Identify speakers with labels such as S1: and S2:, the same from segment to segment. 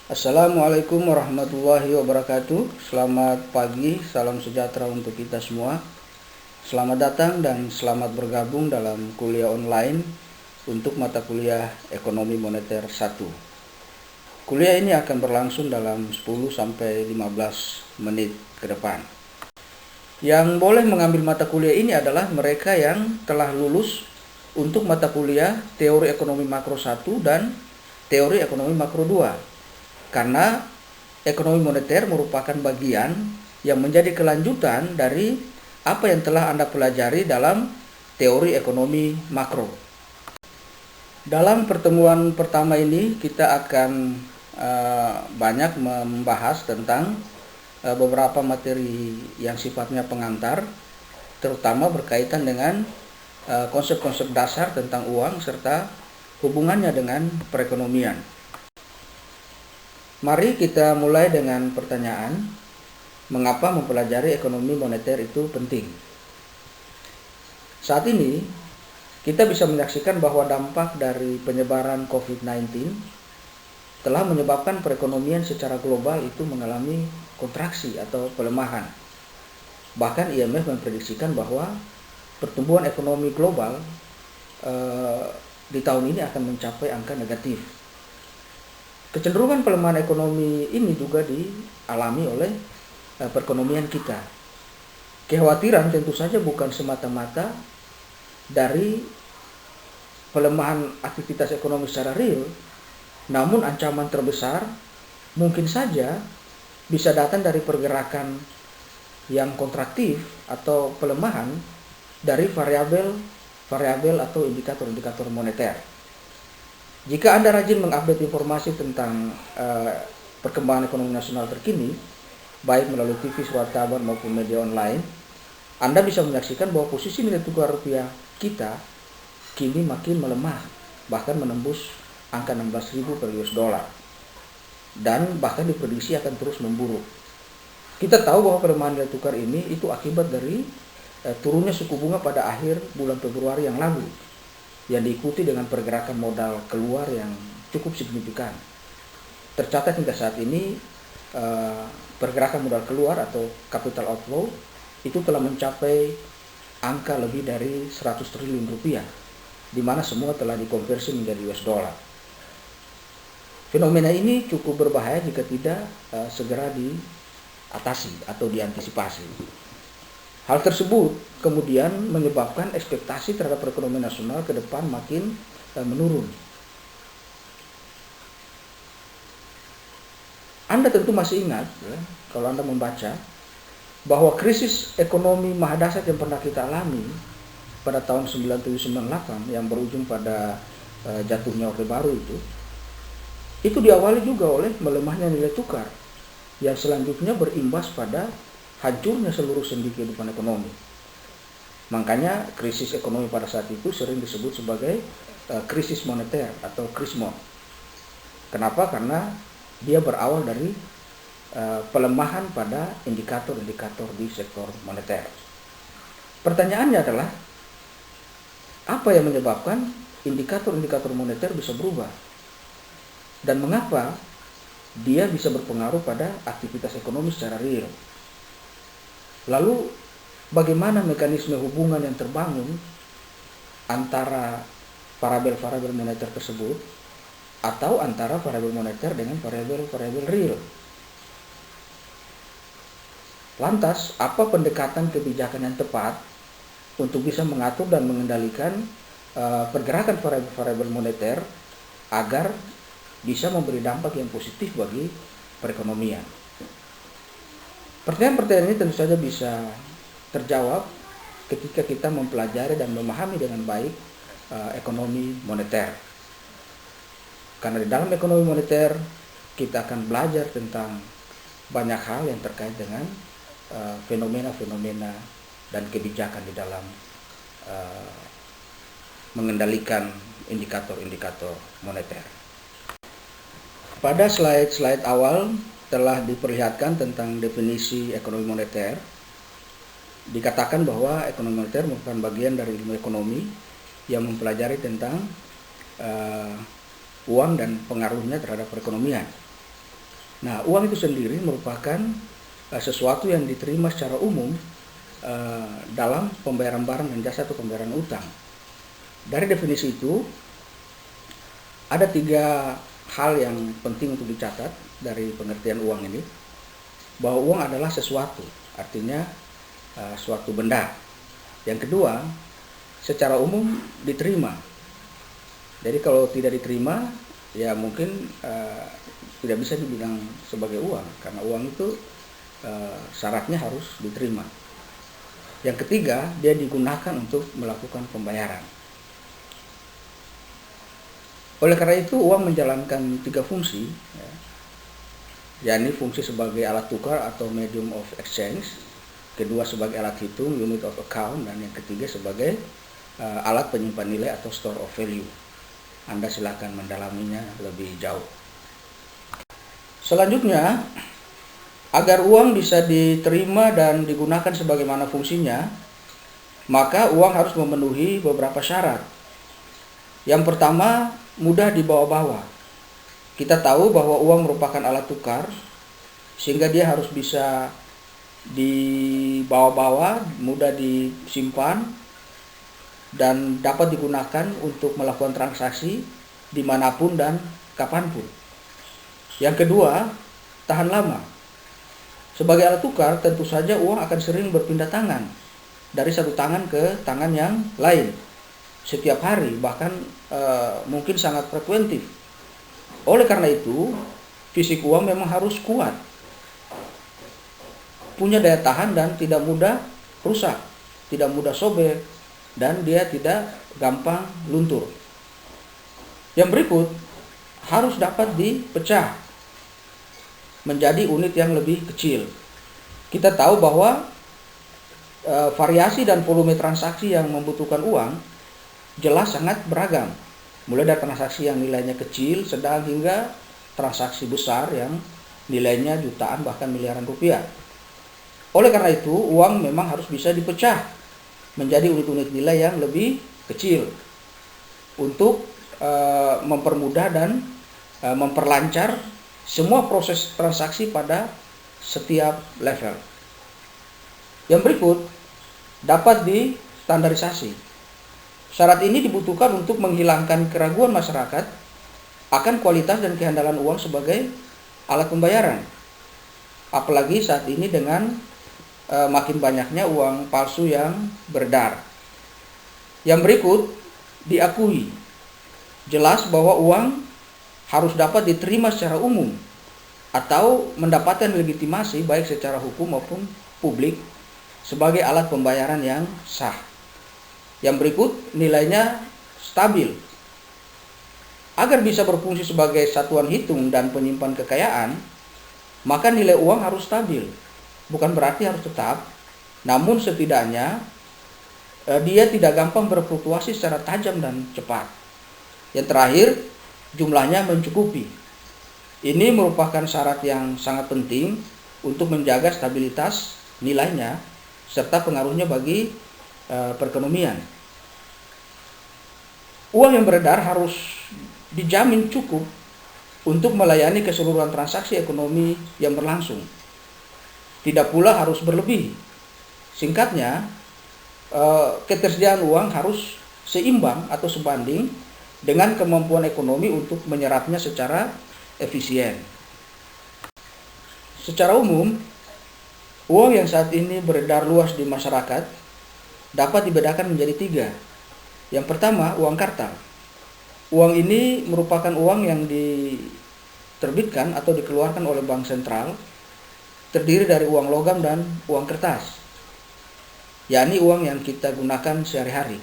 S1: Assalamualaikum warahmatullahi wabarakatuh. Selamat pagi, salam sejahtera untuk kita semua. Selamat datang dan selamat bergabung dalam kuliah online untuk mata kuliah Ekonomi Moneter 1. Kuliah ini akan berlangsung dalam 10-15 menit ke depan. Yang boleh mengambil mata kuliah ini adalah mereka yang telah lulus untuk mata kuliah Teori Ekonomi Makro 1 dan Teori Ekonomi Makro 2. Karena ekonomi moneter merupakan bagian yang menjadi kelanjutan dari apa yang telah Anda pelajari dalam teori ekonomi makro. Dalam pertemuan pertama ini kita akan banyak membahas tentang beberapa materi yang sifatnya pengantar, terutama berkaitan dengan konsep-konsep dasar tentang uang serta hubungannya dengan perekonomian. Mari kita mulai dengan pertanyaan, mengapa mempelajari ekonomi moneter itu penting? Saat ini, kita bisa menyaksikan bahwa dampak dari penyebaran COVID-19 telah menyebabkan perekonomian secara global itu mengalami kontraksi atau pelemahan. Bahkan IMF memprediksikan bahwa pertumbuhan ekonomi global di tahun ini akan mencapai angka negatif. Kecenderungan pelemahan ekonomi ini juga dialami oleh perekonomian kita. Kekhawatiran tentu saja bukan semata-mata dari pelemahan aktivitas ekonomi secara real, namun ancaman terbesar mungkin saja bisa datang dari pergerakan yang kontraktif atau pelemahan dari variabel atau indikator-indikator moneter. Jika Anda rajin mengupdate informasi tentang perkembangan ekonomi nasional terkini, baik melalui TV, surat kabar maupun media online, Anda bisa menyaksikan bahwa posisi nilai tukar rupiah kita kini makin melemah, bahkan menembus angka 16.000 per US dollar, dan bahkan diprediksi akan terus memburuk. Kita tahu bahwa pelemahan nilai tukar ini itu akibat dari turunnya suku bunga pada akhir bulan Februari yang lalu, yang diikuti dengan pergerakan modal keluar yang cukup signifikan. Tercatat hingga saat ini pergerakan modal keluar atau capital outflow itu telah mencapai angka lebih dari 100 triliun rupiah, di mana semua telah dikonversi menjadi US dollar. Fenomena ini cukup berbahaya jika tidak segera diatasi atau diantisipasi. Hal tersebut kemudian menyebabkan ekspektasi terhadap perekonomian nasional ke depan makin menurun. Anda tentu masih ingat, ya, kalau Anda membaca, bahwa krisis ekonomi mahadasar yang pernah kita alami pada tahun 97-98 yang berujung pada jatuhnya Orde Baru itu diawali juga oleh melemahnya nilai tukar yang selanjutnya berimbas pada hancurnya seluruh sendi kehidupan ekonomi. Makanya krisis ekonomi pada saat itu sering disebut sebagai krisis moneter atau krismon. Kenapa? Karena dia berawal dari pelemahan pada indikator-indikator di sektor moneter. Pertanyaannya adalah, apa yang menyebabkan indikator-indikator moneter bisa berubah? Dan mengapa dia bisa berpengaruh pada aktivitas ekonomi secara real? Lalu bagaimana mekanisme hubungan yang terbangun antara variabel-variabel moneter tersebut atau antara variabel moneter dengan variabel-variabel real? Lantas, apa pendekatan kebijakan yang tepat untuk bisa mengatur dan mengendalikan pergerakan variabel-variabel moneter agar bisa memberi dampak yang positif bagi perekonomian? Pertanyaan-pertanyaan ini tentu saja bisa terjawab ketika kita mempelajari dan memahami dengan baik ekonomi moneter. Karena di dalam ekonomi moneter kita akan belajar tentang banyak hal yang terkait dengan fenomena-fenomena dan kebijakan di dalam mengendalikan indikator-indikator moneter. Pada slide-slide awal telah diperlihatkan tentang definisi ekonomi moneter. Dikatakan bahwa ekonomi moneter merupakan bagian dari ilmu ekonomi yang mempelajari tentang uang dan pengaruhnya terhadap perekonomian. Nah, uang itu sendiri merupakan sesuatu yang diterima secara umum dalam pembayaran barang dan jasa atau pembayaran utang. Dari definisi itu, ada 3 hal yang penting untuk dicatat dari pengertian uang ini, bahwa uang adalah sesuatu, artinya suatu benda. Yang kedua, secara umum diterima. Jadi kalau tidak diterima, ya mungkin tidak bisa dibilang sebagai uang, karena uang itu syaratnya harus diterima. Yang ketiga, dia digunakan untuk melakukan pembayaran. Oleh karena itu, uang menjalankan 3 fungsi, yakni fungsi sebagai alat tukar atau medium of exchange, kedua sebagai alat hitung, unit of account, dan yang ketiga sebagai alat penyimpan nilai atau store of value. Anda silakan mendalaminya lebih jauh. Selanjutnya, agar uang bisa diterima dan digunakan sebagaimana fungsinya, maka uang harus memenuhi beberapa syarat. Yang pertama, mudah dibawa-bawa. Kita tahu bahwa uang merupakan alat tukar, sehingga dia harus bisa dibawa-bawa, mudah disimpan, dan dapat digunakan untuk melakukan transaksi dimanapun dan kapanpun. Yang kedua, tahan lama. Sebagai alat tukar, tentu saja uang akan sering berpindah tangan dari satu tangan ke tangan yang lain setiap hari, bahkan mungkin sangat frekuentif. Oleh karena itu, fisik uang memang harus kuat, punya daya tahan dan tidak mudah rusak, tidak mudah sobek, dan dia tidak gampang luntur. Yang berikut harus dapat dipecah menjadi unit yang lebih kecil. Kita tahu bahwa variasi dan volume transaksi yang membutuhkan uang jelas sangat beragam. Mulai dari transaksi yang nilainya kecil, sedang, hingga transaksi besar yang nilainya jutaan bahkan miliaran rupiah. Oleh karena itu, uang memang harus bisa dipecah menjadi unit-unit nilai yang lebih kecil untuk mempermudah dan memperlancar semua proses transaksi pada setiap level. Yang berikut dapat distandarisasi. Syarat ini dibutuhkan untuk menghilangkan keraguan masyarakat akan kualitas dan kehandalan uang sebagai alat pembayaran. Apalagi saat ini dengan makin banyaknya uang palsu yang beredar. Yang berikut diakui jelas bahwa uang harus dapat diterima secara umum atau mendapatkan legitimasi baik secara hukum maupun publik sebagai alat pembayaran yang sah. Yang berikut nilainya stabil. Agar bisa berfungsi sebagai satuan hitung dan penyimpan kekayaan, maka nilai uang harus stabil. Bukan berarti harus tetap, namun setidaknya dia tidak gampang berfluktuasi secara tajam dan cepat. Yang terakhir, jumlahnya mencukupi. Ini merupakan syarat yang sangat penting untuk menjaga stabilitas nilainya serta pengaruhnya bagi perekonomian. Uang yang beredar harus dijamin cukup untuk melayani keseluruhan transaksi ekonomi yang berlangsung. Tidak pula harus berlebih. Singkatnya, ketersediaan uang harus seimbang atau sebanding dengan kemampuan ekonomi untuk menyerapnya secara efisien. Secara umum, uang yang saat ini beredar luas di masyarakat dapat dibedakan menjadi 3. Yang pertama, uang kartal. Uang ini merupakan uang yang diterbitkan atau dikeluarkan oleh bank sentral, terdiri dari uang logam dan uang kertas, yakni uang yang kita gunakan sehari-hari.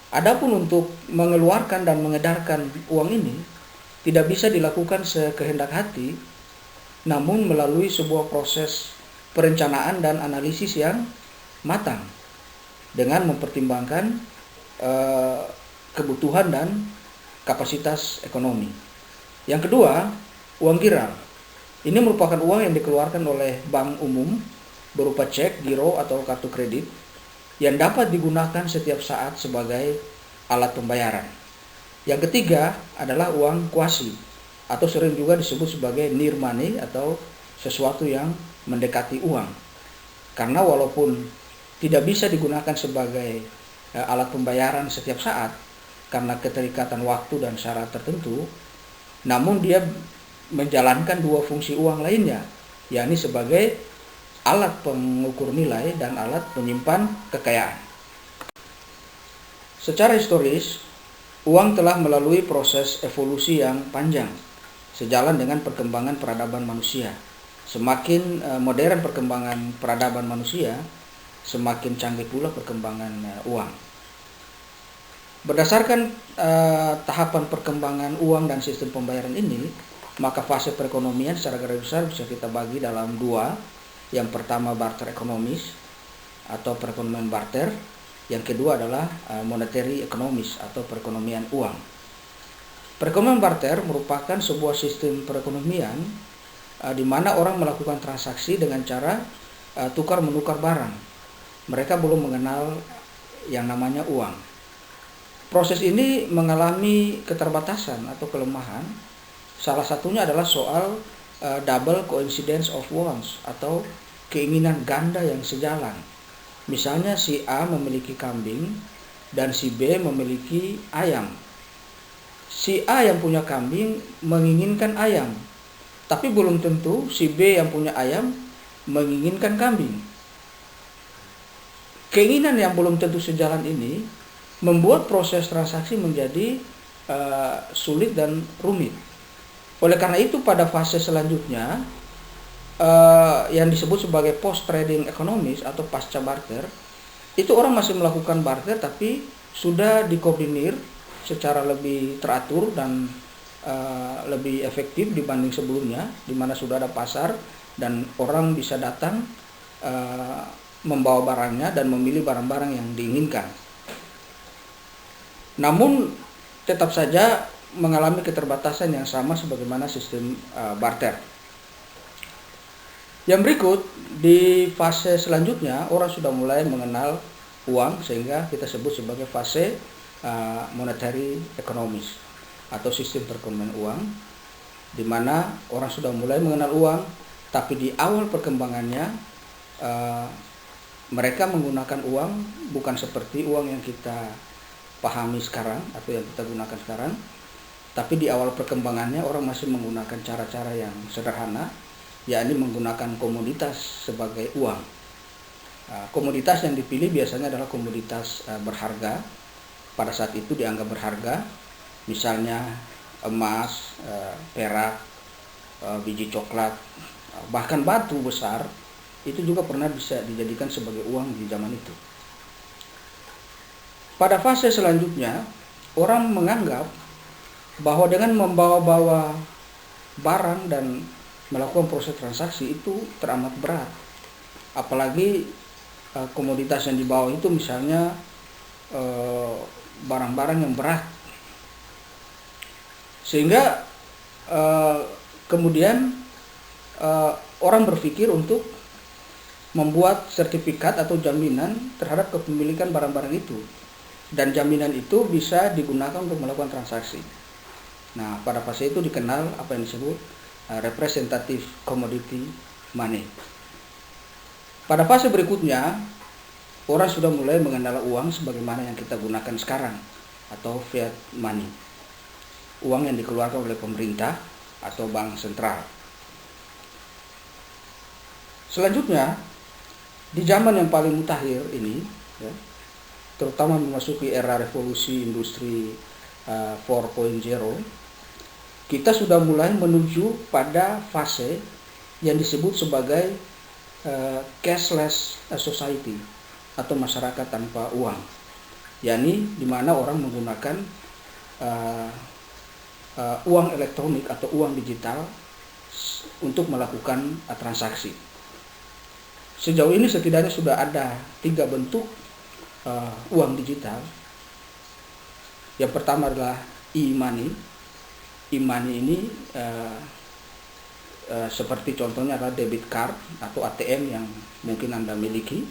S1: Adapun untuk mengeluarkan dan mengedarkan uang ini tidak bisa dilakukan sekehendak hati, namun melalui sebuah proses perencanaan dan analisis yang matang dengan mempertimbangkan kebutuhan dan kapasitas ekonomi. Yang kedua, uang giral. Ini merupakan uang yang dikeluarkan oleh bank umum berupa cek, giro, atau kartu kredit yang dapat digunakan setiap saat sebagai alat pembayaran. Yang ketiga adalah uang kuasi atau sering juga disebut sebagai near money atau sesuatu yang mendekati uang. Karena walaupun tidak bisa digunakan sebagai alat pembayaran setiap saat karena keterikatan waktu dan syarat tertentu, namun dia menjalankan dua fungsi uang lainnya, yakni sebagai alat pengukur nilai dan alat penyimpan kekayaan. Secara historis, uang telah melalui proses evolusi yang panjang sejalan dengan perkembangan peradaban manusia. Semakin modern perkembangan peradaban manusia, semakin canggih pula perkembangan uang. Berdasarkan tahapan perkembangan uang dan sistem pembayaran ini, maka fase perekonomian secara garis besar bisa kita bagi dalam dua. Yang pertama barter ekonomis atau perekonomian barter, yang kedua adalah monetary economies atau perekonomian uang. Perekonomian barter merupakan sebuah sistem perekonomian di mana orang melakukan transaksi dengan cara tukar menukar barang. Mereka belum mengenal yang namanya uang. Proses ini mengalami keterbatasan atau kelemahan. Salah satunya adalah soal double coincidence of wants atau keinginan ganda yang sejalan. Misalnya si A memiliki kambing dan si B memiliki ayam. Si A yang punya kambing menginginkan ayam, tapi belum tentu si B yang punya ayam menginginkan kambing. Keinginan yang belum tentu sejalan ini membuat proses transaksi menjadi sulit dan rumit. Oleh karena itu pada fase selanjutnya yang disebut sebagai post trading economies atau pasca barter, itu orang masih melakukan barter tapi sudah dikoordinir secara lebih teratur dan lebih efektif dibanding sebelumnya, di mana sudah ada pasar dan orang bisa datang membawa barangnya dan memilih barang-barang yang diinginkan. Namun tetap saja mengalami keterbatasan yang sama sebagaimana sistem barter. Yang berikut, di fase selanjutnya orang sudah mulai mengenal uang sehingga kita sebut sebagai fase monetary economies atau sistem perekonomian uang, di mana orang sudah mulai mengenal uang, tapi di awal perkembangannya mereka menggunakan uang bukan seperti uang yang kita pahami sekarang atau yang kita gunakan sekarang, tapi di awal perkembangannya orang masih menggunakan cara-cara yang sederhana, yakni menggunakan komoditas sebagai uang. Komoditas yang dipilih biasanya adalah komoditas berharga, pada saat itu dianggap berharga, misalnya emas, perak, biji coklat, bahkan batu besar, itu juga pernah bisa dijadikan sebagai uang di zaman itu. Pada fase selanjutnya, orang menganggap bahwa dengan membawa-bawa barang dan melakukan proses transaksi itu teramat berat. Apalagi komoditas yang dibawa itu misalnya barang-barang yang berat. Sehingga kemudian orang berpikir untuk membuat sertifikat atau jaminan terhadap kepemilikan barang-barang itu. Dan jaminan itu bisa digunakan untuk melakukan transaksi. Nah, pada fase itu dikenal apa yang disebut representative commodity money. Pada fase berikutnya, orang sudah mulai mengenal uang sebagaimana yang kita gunakan sekarang atau fiat money. Uang yang dikeluarkan oleh pemerintah atau bank sentral. Selanjutnya, di zaman yang paling mutakhir ini, ya, terutama memasuki era revolusi industri 4.0, kita sudah mulai menuju pada fase yang disebut sebagai cashless society atau masyarakat tanpa uang, yakni di mana orang menggunakan uang elektronik atau uang digital untuk melakukan transaksi. Sejauh ini setidaknya sudah ada 3 bentuk uang digital. Yang pertama adalah e-money. E-money ini seperti contohnya adalah debit card atau ATM yang mungkin Anda miliki.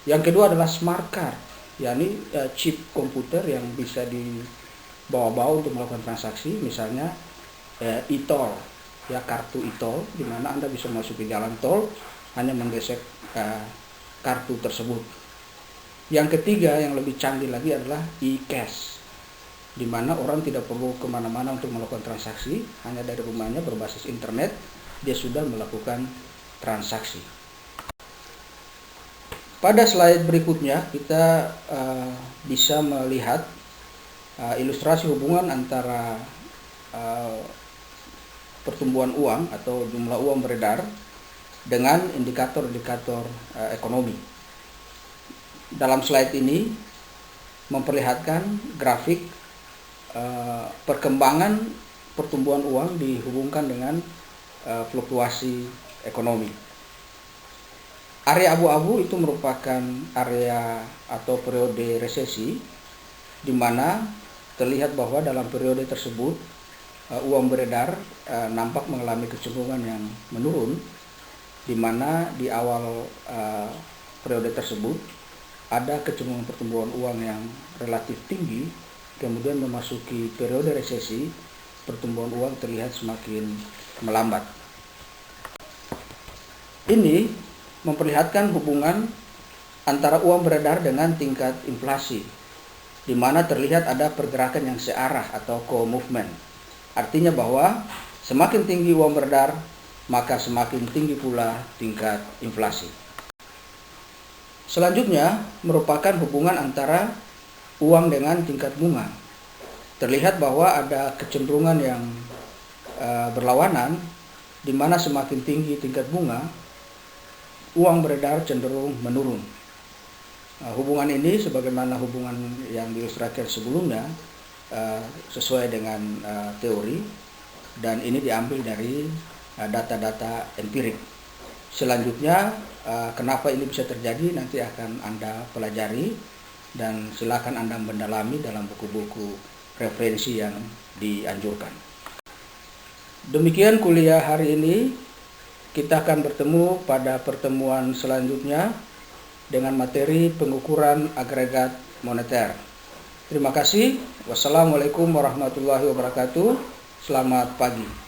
S1: Yang kedua adalah smart card, yakni chip komputer yang bisa dibawa-bawa untuk melakukan transaksi. Misalnya e-tol, ya, kartu e-tol, di mana Anda bisa masuk ke jalan tol hanya menggesek kartu tersebut. Yang ketiga yang lebih canggih lagi adalah e-cash, di mana orang tidak perlu kemana-mana untuk melakukan transaksi, hanya dari rumahnya berbasis internet dia sudah melakukan transaksi. Pada slide berikutnya kita bisa melihat ilustrasi hubungan antara pertumbuhan uang atau jumlah uang beredar dengan indikator-indikator ekonomi. Dalam slide ini memperlihatkan grafik perkembangan pertumbuhan uang dihubungkan dengan fluktuasi ekonomi. Area abu-abu itu merupakan area atau periode resesi, di mana terlihat bahwa dalam periode tersebut uang beredar nampak mengalami kecenderungan yang menurun, di mana di awal periode tersebut ada kecenderungan pertumbuhan uang yang relatif tinggi, kemudian memasuki periode resesi, pertumbuhan uang terlihat semakin melambat. Ini memperlihatkan hubungan antara uang beredar dengan tingkat inflasi, di mana terlihat ada pergerakan yang searah atau co-movement. Artinya bahwa semakin tinggi uang beredar, maka semakin tinggi pula tingkat inflasi. Selanjutnya merupakan hubungan antara uang dengan tingkat bunga. Terlihat bahwa ada kecenderungan yang berlawanan, di mana semakin tinggi tingkat bunga, uang beredar cenderung menurun. Hubungan ini sebagaimana hubungan yang diilustrasikan sebelumnya sesuai dengan teori, dan ini diambil dari data-data empirik. Selanjutnya kenapa ini bisa terjadi nanti akan Anda pelajari, dan silakan Anda mendalami dalam buku-buku referensi yang dianjurkan. Demikian kuliah hari ini. Kita akan bertemu pada pertemuan selanjutnya dengan materi pengukuran agregat moneter. Terima kasih. Wassalamualaikum warahmatullahi wabarakatuh. Selamat pagi.